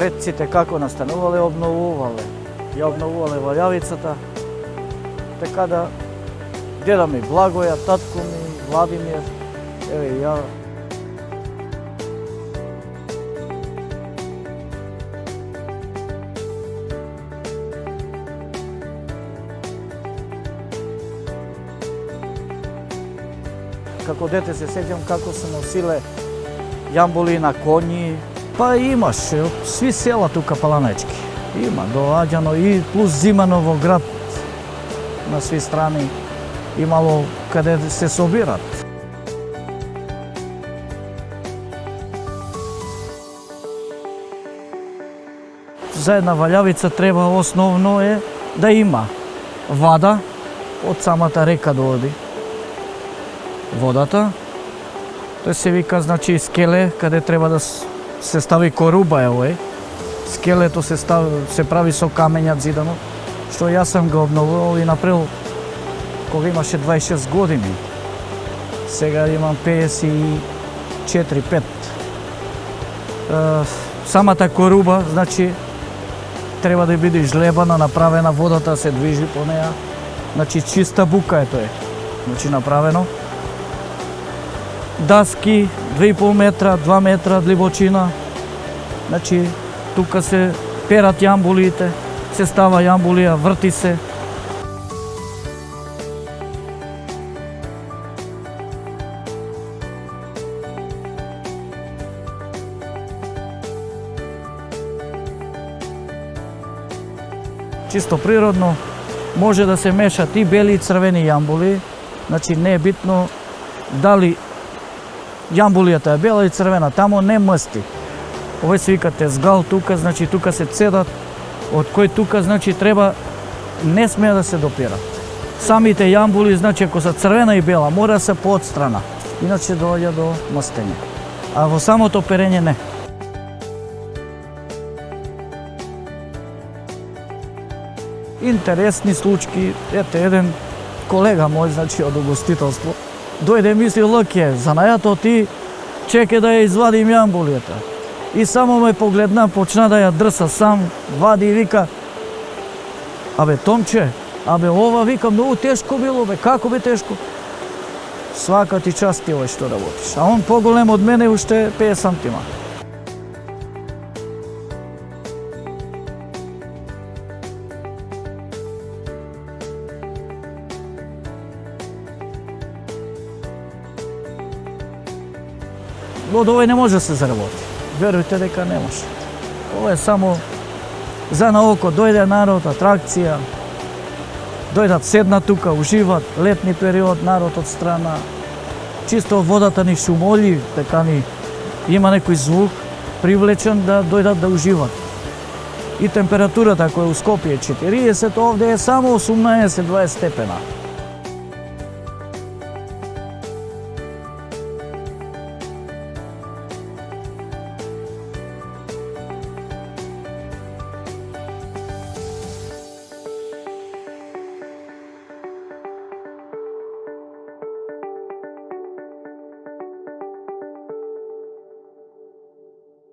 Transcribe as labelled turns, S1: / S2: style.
S1: предците како настанувале, обновувале. Ја обновувале Валјавицата, така да деда ми Благоја, татко ми Владимир, еве ја. Како дете се сеќам како се носиле јамбули на коњи, па имаш сви села тука паланечки. Има доаѓано и плюс зимано во град на сви страни имало каде се собират. За една Валјавица треба основно е да има вода од самата река дооди. Водата, тој се вика значи скеле каде треба да се стави коруба е. Скелето се прави со камењат зидано, што јас сам го обновувал и направил кога имаше 26 години. Сега имам 54-5. Самата коруба, значи, треба да биде жлебана, направена, водата се движи по неја. Значи, чиста бука е тоа. Значи, направено. Даски, 2,5 метра, 2 метра длибочина. Значи, тука се перат јамбулите, се става јамбулија, врти се. Чисто природно, може да се мешат и бели и црвени јамбули, значи не е битно дали јамбулијата е бела и црвена, тамо не мсти. Овој се вика тезгал тука, значи тука се цедат, од кој тука значи треба не смеа да се допират. Самите јамбули, значи ако се црвена и бела, мора да се поотстрана, иначе доаѓа до мстење. А во самото перење не. Интересни случаи, ете еден колега мој, значи од угостителство, дојде мисли лъке, занајато ти чеке да ја извадим јамбулијата. И само ме погледна, почна да ја дрса сам, вади и вика, абе Томче, абе ова вика многу тешко било, бе, како бе тешко? Свака ти част ти овој што работиш. А он поголем од мене уште 50 сантима. Од овој не може да се заработи. Верујте дека не може. Ова е само за наоко, дојде народ, атракција, дојдат седнат тука, уживат, летни период, народ од страна. Чисто водата ни шумоли, дека ни има некој звук привлечен да дојдат да уживат. И температурата која у Скопје е 40, овде е само 18-20 степена.